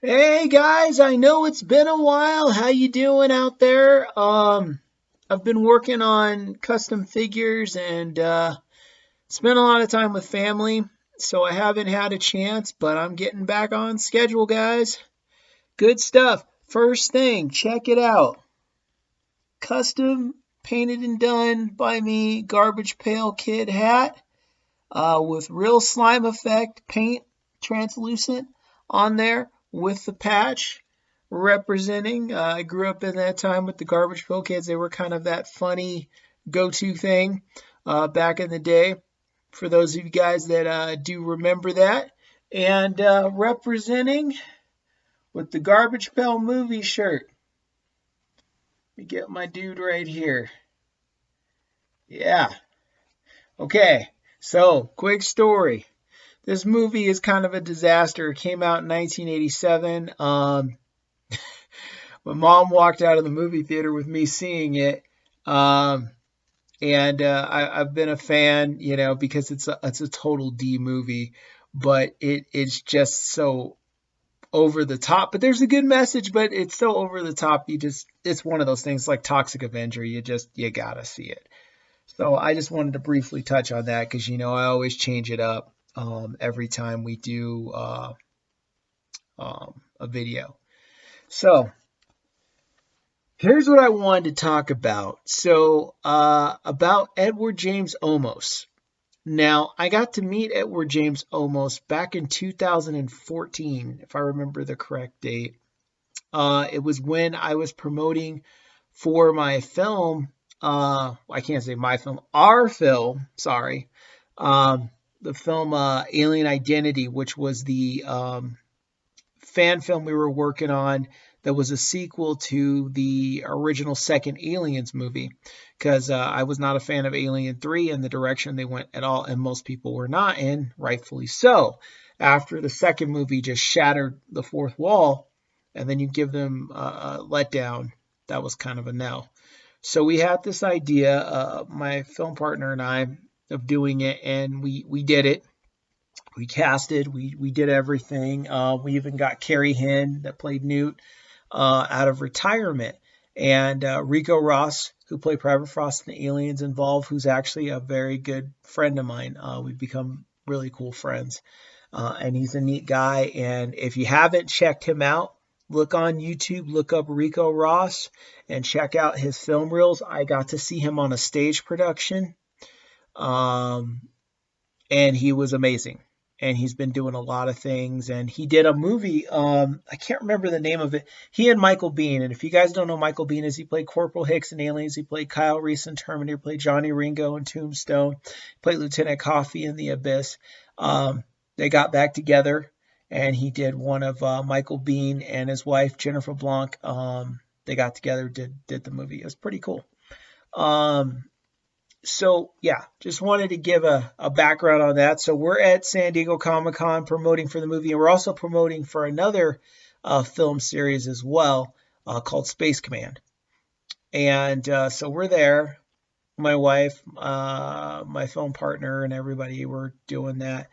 Hey guys, I know it's been a while. How you doing out there? I've been working on custom figures and spent a lot of time with family, so I haven't had a chance, but I'm getting back on schedule, guys. Good stuff. First thing, check it out. Custom painted and done by me, Garbage Pail Kid hat with real slime effect paint, translucent on there with the patch representing. I grew up in that time with the Garbage Pail Kids. They were kind of that funny go-to thing back in the day. For those of you guys that do remember that, and representing with the Garbage Pail movie shirt. Let me get my dude right here. Yeah. Okay. So, quick story. This movie is kind of a disaster. It came out in 1987. My mom walked out of the movie theater with me seeing it. Um, and I've been a fan, because it's a total D movie, but it's just so over the top. But there's a good message, but it's so over the top. It's one of those things like Toxic Avenger. You gotta see it. So I just wanted to briefly touch on that because I always change it up every time we do a video. So here's what I wanted to talk about. So about Edward James Olmos. Now I got to meet Edward James Olmos back in 2014, if I remember the correct date. It was when I was promoting for my film. I can't say my film, our film. Sorry, the film Alien Identity, which was the fan film we were working on that was a sequel to the original second Aliens movie. Because I was not a fan of Alien 3 and the direction they went at all, and most people were not, and rightfully so. After the second movie just shattered the fourth wall, and then you give them a letdown, that was kind of a no. So we had this idea, my film partner and I, of doing it, and we did it. We casted, we did everything. We even got Carrie Hinn, that played Newt, out of retirement. And Rico Ross, who played Private Frost in the Aliens, involved, who's actually a very good friend of mine. We've become really cool friends. And he's a neat guy. And if you haven't checked him out, look on YouTube, look up Rico Ross, and check out his film reels. I got to see him on a stage production, and he was amazing. And he's been doing a lot of things. And he did a movie. I can't remember the name of it. He and Michael Biehn. And if you guys don't know Michael Biehn, is he played Corporal Hicks in Aliens. He played Kyle Reese in Terminator. Played Johnny Ringo in Tombstone. Played Lieutenant Coffee in The Abyss. They got back together, and he did one of Michael Biehn and his wife Jennifer Blanc. They got together, did the movie. It was pretty cool. So yeah, just wanted to give a background on that. So we're at San Diego Comic-Con promoting for the movie, and we're also promoting for another film series as well called Space Command. And so we're there. My wife, my film partner, and everybody were doing that.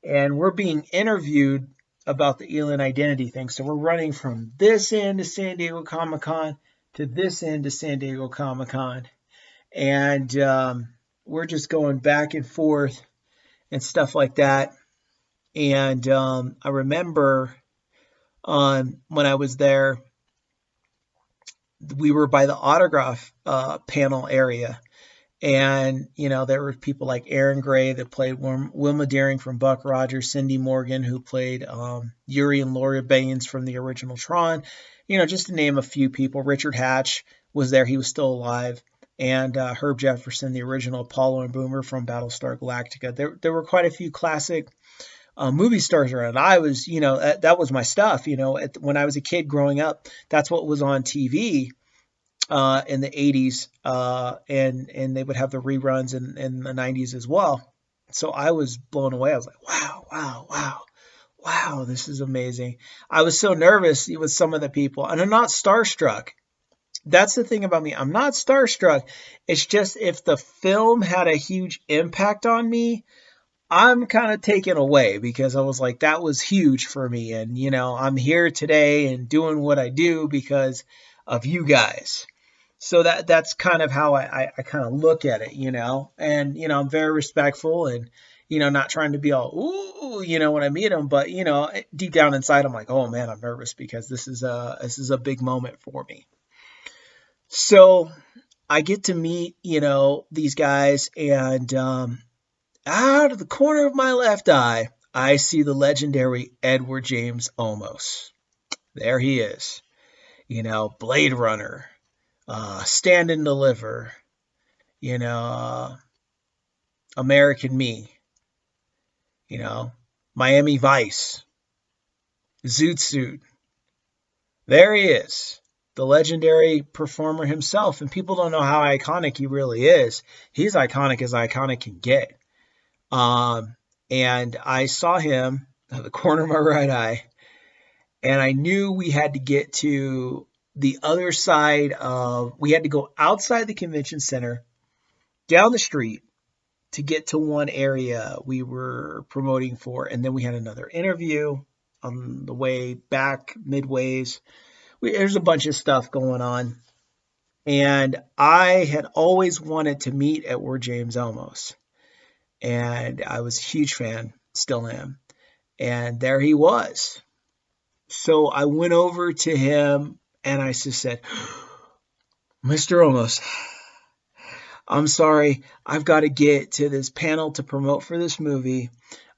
And we're being interviewed about the Alien Identity thing. So we're running from this end of San Diego Comic-Con to this end of San Diego Comic-Con. And we're just going back and forth and stuff like that. And I remember when I was there, we were by the autograph panel area. And, there were people like Aaron Gray that played Wilma Deering from Buck Rogers, Cindy Morgan, who played Yuri and Laura Baines from the original Tron, just to name a few people. Richard Hatch was there. He was still alive. And Herb Jefferson, the original Apollo and Boomer from Battlestar Galactica. There were quite a few classic movie stars around. I was, that was my stuff. When I was a kid growing up, that's what was on TV. In the 80s, and they would have the reruns in the 90s as well. So I was blown away. I was like, wow, this is amazing. I was so nervous with some of the people, and I'm not starstruck. That's the thing about me. I'm not starstruck. It's just if the film had a huge impact on me, I'm kind of taken away because I was like, that was huge for me. And, I'm here today and doing what I do because of you guys. So that's kind of how I kind of look at it, and, I'm very respectful and, not trying to be all, ooh, when I meet him. But, deep down inside, I'm like, oh man, I'm nervous because this is a big moment for me. So I get to meet, these guys, and out of the corner of my left eye, I see the legendary Edward James Olmos. There he is. Blade Runner, Stand and Deliver, you know, uh, American Me, you know, Miami Vice, Zoot Suit. There he is, the legendary performer himself. And people don't know how iconic he really is. He's iconic as iconic can get. Um, and I saw him at the corner of my right eye, and I knew we had to get to the other side of, we had to go outside the convention center, down the street to get to one area we were promoting for. And then we had another interview on the way back, midways. There's a bunch of stuff going on. And I had always wanted to meet Edward James Olmos. And I was a huge fan, still am. And there he was. So I went over to him and I just said, Mr. Olmos, I'm sorry, I've got to get to this panel to promote for this movie,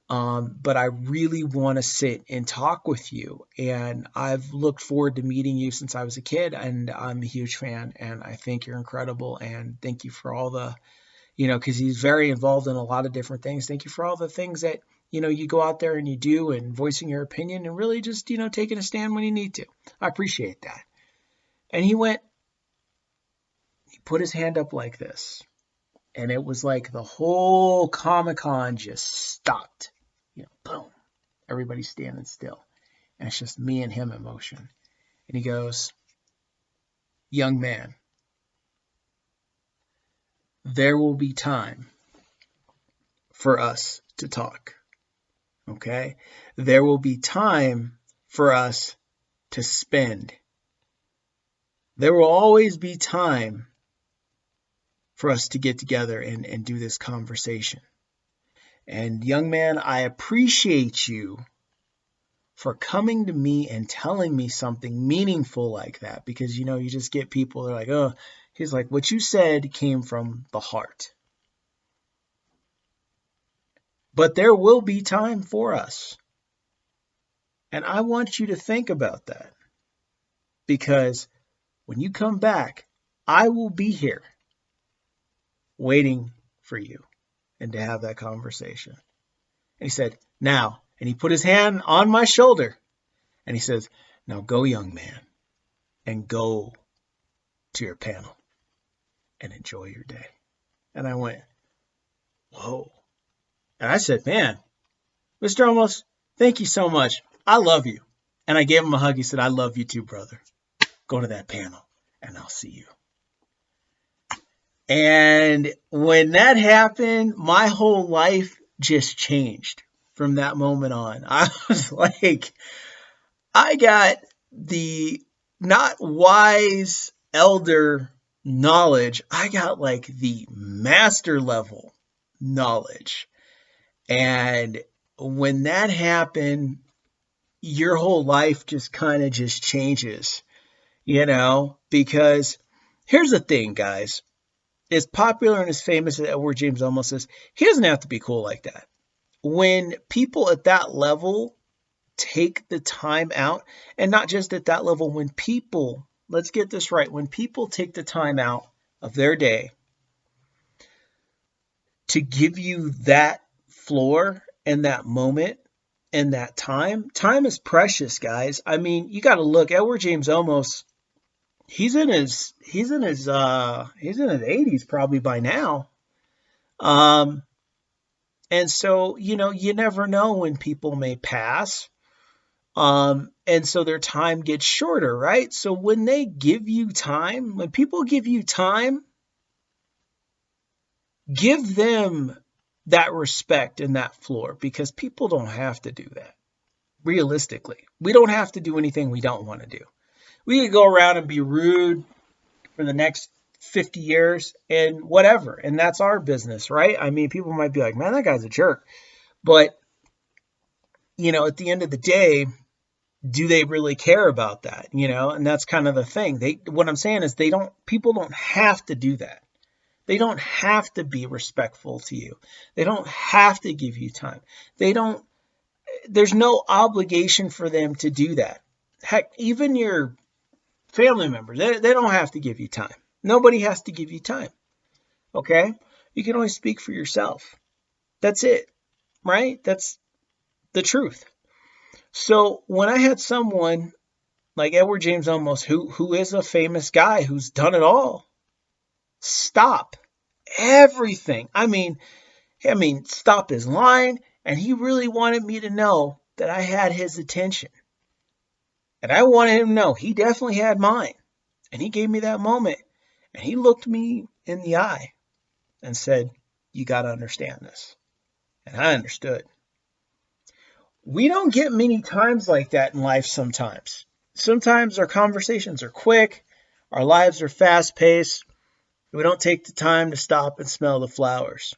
but I really want to sit and talk with you. And I've looked forward to meeting you since I was a kid, and I'm a huge fan, and I think you're incredible. And thank you for all the, because he's very involved in a lot of different things. Thank you for all the things that, you go out there and you do, and voicing your opinion and really just, taking a stand when you need to. I appreciate that. And he put his hand up like this. And it was like the whole Comic-Con just stopped. Boom. Everybody's standing still. And it's just me and him in motion. And he goes, young man, there will be time for us to talk. Okay? There will be time for us to spend. There will always be time for us to get together and do this conversation. And young man, I appreciate you for coming to me and telling me something meaningful like that, because you just get people that are like, oh, he's like, what you said came from the heart. But there will be time for us. And I want you to think about that, because when you come back, I will be here waiting for you and to have that conversation. And he said, now, and he put his hand on my shoulder and he says, now go, young man, and go to your panel and enjoy your day. And I went, whoa. And I said, man, Mr. Olmos, thank you so much. I love you. And I gave him a hug. He said, I love you too, brother. Go to that panel and I'll see you. And when that happened, my whole life just changed from that moment on. I was like, I got the not wise elder knowledge. I got like the master level knowledge. And when that happened, your whole life just kind of just changes, because here's the thing, guys. As popular and as famous as Edward James Olmos is, he doesn't have to be cool like that. When people at that level take the time out, and not just at that level, when people, let's get this right, when people take the time out of their day to give you that floor and that moment and that time is precious, guys. I mean, you got to look, Edward James Olmos, he's in his 80s probably by now. And so, you never know when people may pass. And so their time gets shorter, right? So when they give you time, when people give you time, give them that respect and that floor, because people don't have to do that. Realistically, we don't have to do anything we don't want to do. We could go around and be rude for the next 50 years and whatever, and that's our business, right? I mean, people might be like, man, that guy's a jerk. But, at the end of the day, do they really care about that? And that's kind of the thing. What I'm saying is people don't have to do that. They don't have to be respectful to you. They don't have to give you time. There's no obligation for them to do that. Heck, even your family members, they don't have to give you time. Nobody has to give you time. Okay? You can only speak for yourself. That's it. Right? That's the truth. So when I had someone like Edward James Olmos, who is a famous guy who's done it all, stop everything. I mean, stop his line, and he really wanted me to know that I had his attention. And I wanted him to know he definitely had mine. And he gave me that moment, and he looked me in the eye and said, you got to understand this. And I understood. We don't get many times like that in life sometimes. Sometimes our conversations are quick, our lives are fast-paced. We don't take the time to stop and smell the flowers.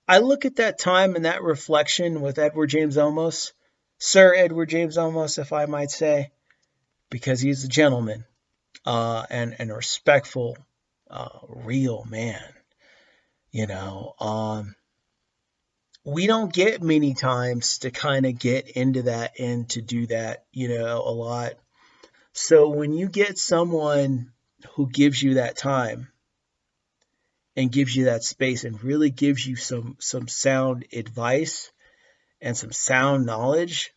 I look at that time and that reflection with Edward James Olmos, Sir Edward James Olmos, if I might say, because he's a gentleman and a respectful, real man. We don't get many times to kind of get into that and to do that, a lot. So when you get someone who gives you that time and gives you that space and really gives you some sound advice and some sound knowledge,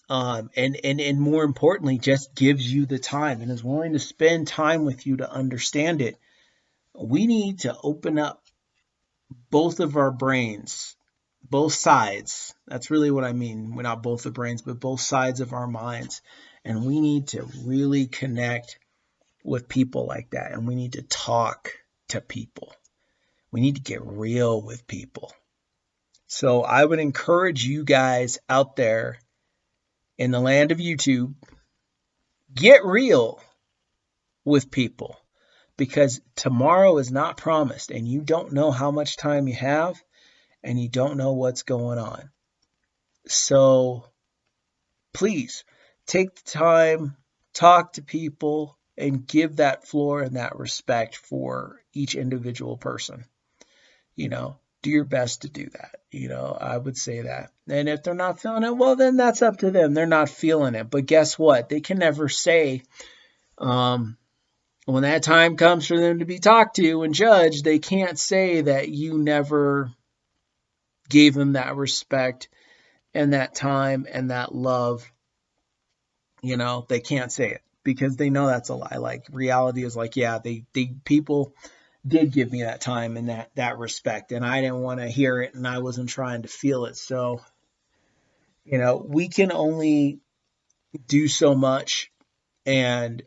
and more importantly, just gives you the time and is willing to spend time with you to understand it, we need to open up both of our brains, both sides. That's really what I mean. We're not both the brains, but both sides of our minds. And we need to really connect with people like that. And we need to talk to people. We need to get real with people. So I would encourage you guys out there in the land of YouTube, get real with people, because tomorrow is not promised and you don't know how much time you have and you don't know what's going on. So please take the time, talk to people, and give that floor and that respect for each individual person. Do your best to do that. I would say that. And if they're not feeling it, well, then that's up to them. They're not feeling it. But guess what? They can never say, when that time comes for them to be talked to and judged, they can't say that you never gave them that respect and that time and that love. They can't say it because they know that's a lie. Like, reality is like, yeah, people did give me that time and that respect, and I didn't want to hear it and I wasn't trying to feel it. So, we can only do so much, and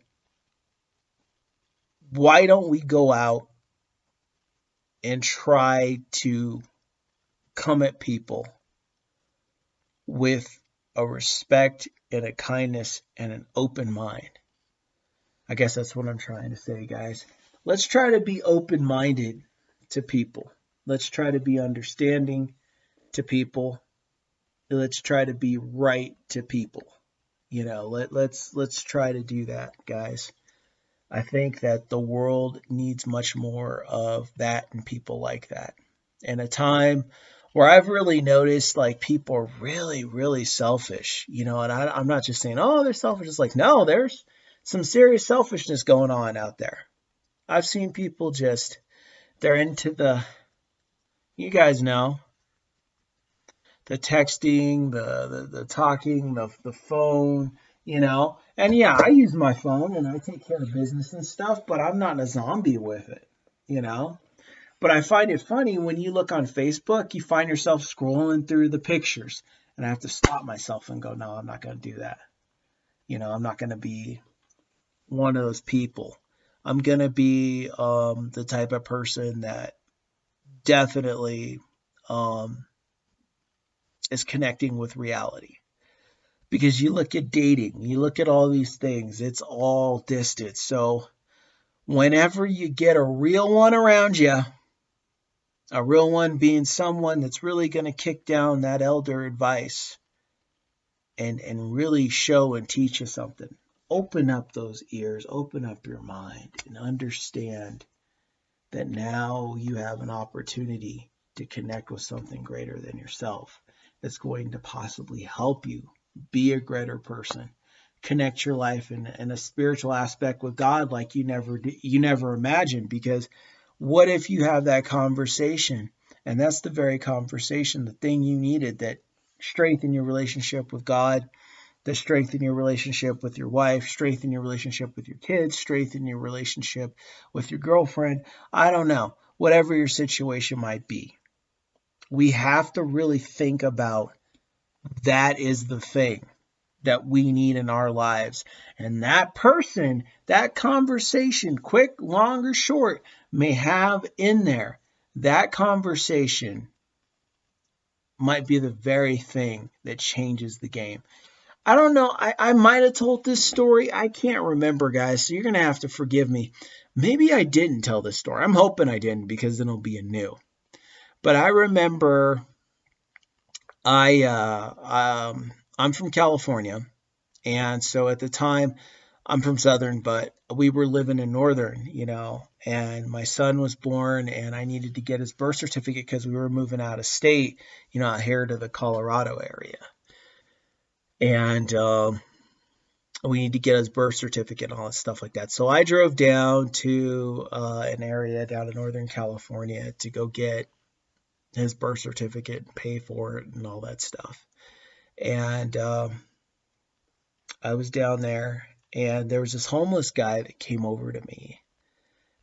why don't we go out and try to come at people with a respect and a kindness and an open mind? I guess that's what I'm trying to say, guys. Let's try to be open-minded to people. Let's try to be understanding to people. Let's try to be right to people. Let's try to do that, guys. I think that the world needs much more of that and people like that. In a time where I've really noticed, like, people are really, really selfish, and I'm not just saying, oh, they're selfish. It's like, no, there's some serious selfishness going on out there. I've seen people they're into you guys know, the texting, the talking, the phone, And yeah, I use my phone and I take care of business and stuff, but I'm not a zombie with it, But I find it funny when you look on Facebook, you find yourself scrolling through the pictures, and I have to stop myself and go, no, I'm not going to do that. I'm not going to be one of those people. I'm going to be the type of person that definitely is connecting with reality. Because you look at dating, you look at all these things, it's all distant. So whenever you get a real one around you, a real one being someone that's really going to kick down that elder advice and really show and teach you something, open up those ears, open up your mind, and understand that now you have an opportunity to connect with something greater than yourself that's going to possibly help you be a greater person, connect your life in a spiritual aspect with God like you never imagined. Because what if you have that conversation, and that's the very conversation, the thing you needed that strengthen your relationship with God, that strengthen your relationship with your wife, strengthen your relationship with your kids, strengthen your relationship with your girlfriend. I don't know, whatever your situation might be. We have to really think about that is the thing that we need in our lives. And that person, that conversation, quick, long, or short, may have in there, that conversation might be the very thing that changes the game. I don't know. I might have told this story. I can't remember, guys. So you're going to have to forgive me. Maybe I didn't tell this story. I'm hoping I didn't, because then it'll be a new. But I remember I'm from California. And so at the time, I'm from Southern, but we were living in Northern, and my son was born, and I needed to get his birth certificate because we were moving out of state, out here to the Colorado area. And we need to get his birth certificate and all that stuff like that. So I drove down to an area down in Northern California to go get his birth certificate and pay for it and all that stuff. And I was down there, and there was this homeless guy that came over to me,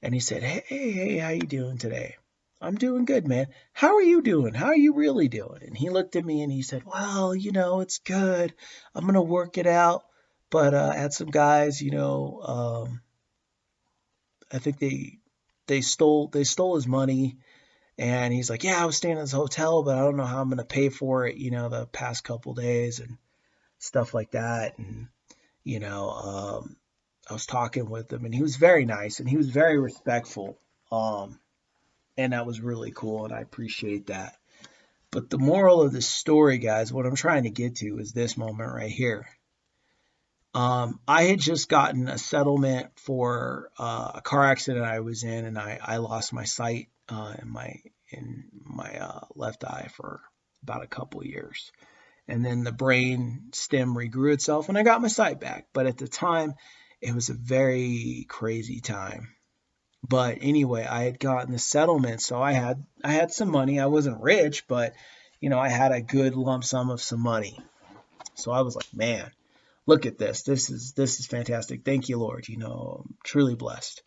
and he said, hey, how you doing today? I'm doing good, man. How are you doing? How are you really doing? And he looked at me and he said, well, it's good. I'm going to work it out. But I had some guys, I think they stole his money. And he's like, yeah, I was staying in this hotel, but I don't know how I'm going to pay for it, the past couple days and stuff like that. And, I was talking with him, and he was very nice, and he was very respectful. And that was really cool, and I appreciate that. But the moral of this story, guys, what I'm trying to get to is this moment right here. I had just gotten a settlement for a car accident I was in, and I lost my sight in my left eye for about a couple years. And then the brain stem regrew itself, and I got my sight back. But at the time, it was a very crazy time. But anyway, I had gotten the settlement, so I had some money. I wasn't rich, but I had a good lump sum of some money. So I was like, man, look at this. This is fantastic. Thank you, Lord. I'm truly blessed.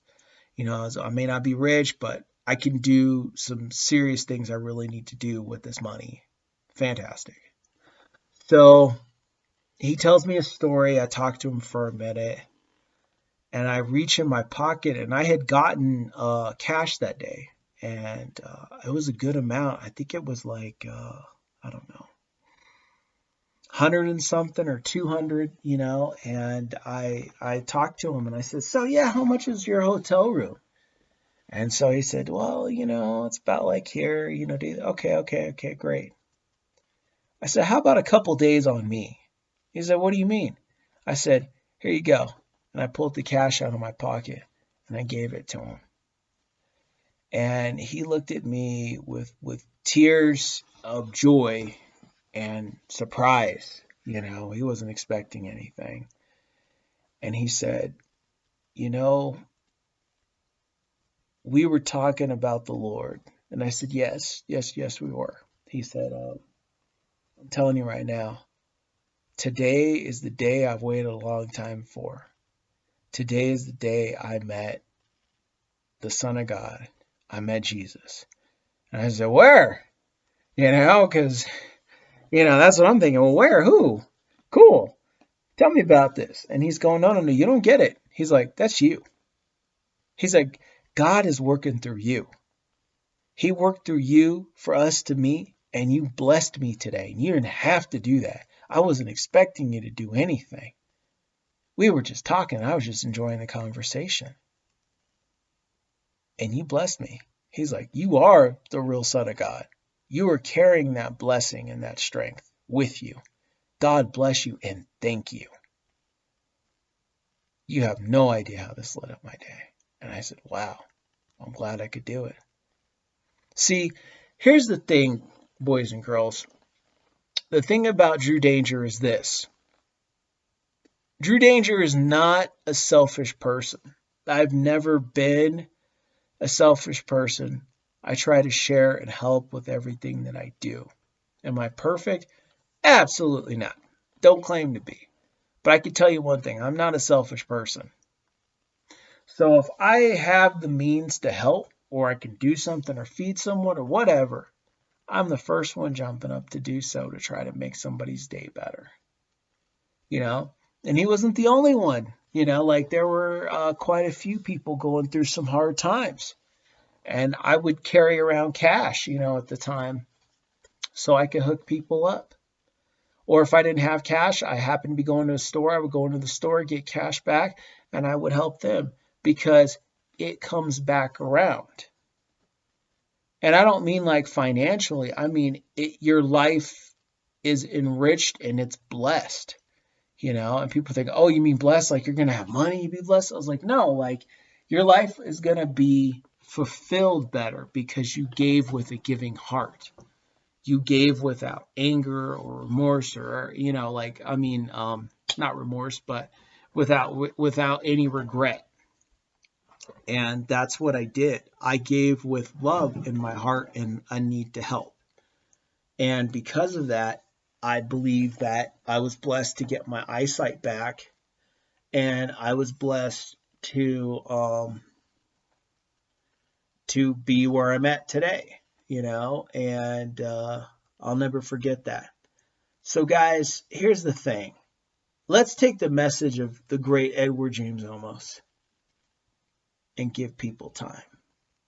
I may not be rich, but I can do some serious things I really need to do with this money. Fantastic. So he tells me a story. I talk to him for a minute, and I reach in my pocket, and I had gotten cash that day, and it was a good amount. I think it was like, I don't know, 100 and something or 200, and I talked to him, and I said, so yeah, how much is your hotel room? And so he said, well, it's about like here, okay, great. I said, how about a couple days on me? He said, what do you mean? I said, here you go. And I pulled the cash out of my pocket, and I gave it to him. And he looked at me with tears of joy and surprise. He wasn't expecting anything. And he said, we were talking about the Lord. And I said, yes, we were. He said, I'm telling you right now, today is the day I've waited a long time for. Today is the day I met the Son of God. I met Jesus. And I said, where? Because, that's what I'm thinking. Well, where? Who? Cool. Tell me about this. And he's going, no, you don't get it. He's like, that's you. He's like, God is working through you. He worked through you for us to meet, and you blessed me today. And you didn't have to do that. I wasn't expecting you to do anything. We were just talking. I was just enjoying the conversation. And you blessed me. He's like, you are the real Son of God. You are carrying that blessing and that strength with you. God bless you and thank you. You have no idea how this lit up my day. And I said, wow, I'm glad I could do it. See, here's the thing, boys and girls. The thing about Drew Danger is this. Drew Danger is not a selfish person. I've never been a selfish person. I try to share and help with everything that I do. Am I perfect? Absolutely not. Don't claim to be. But I can tell you one thing. I'm not a selfish person. So if I have the means to help, or I can do something or feed someone or whatever, I'm the first one jumping up to do so to try to make somebody's day better. You know? And he wasn't the only one. You know, like there were quite a few people going through some hard times. And I would carry around cash, you know, at the time so I could hook people up. Or if I didn't have cash, I happened to be going to a store, I would go into the store, get cash back, and I would help them because it comes back around. And I don't mean like financially. I mean, your life is enriched and it's blessed, you know, and people think, oh, you mean blessed? Like you're going to have money, you be blessed. I was like, no, like your life is going to be fulfilled better because you gave with a giving heart. You gave without anger or remorse or, you know, like, I mean, not remorse, but without any regret. And that's what I did. I gave with love in my heart and a need to help. And because of that, I believe that I was blessed to get my eyesight back. And I was blessed to be where I'm at today, you know, and I'll never forget that. So guys, here's the thing. Let's take the message of the great Edward James Olmos and give people time,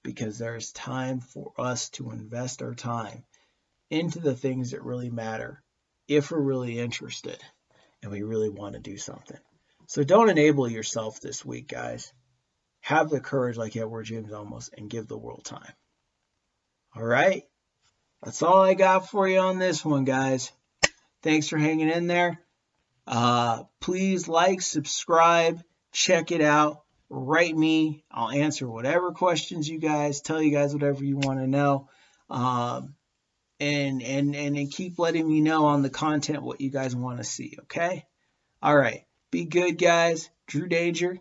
because there's time for us to invest our time into the things that really matter if we're really interested and we really want to do something. So don't enable yourself this week, guys. Have the courage like Edward James Olmos and give the world time. All right? That's all I got for you on this one, guys. Thanks for hanging in there. Please like, subscribe, check it out. Write me. I'll answer whatever questions you guys, tell you guys whatever you want to know. And keep letting me know on the content what you guys want to see, okay? All right. Be good, guys. Drew Danger.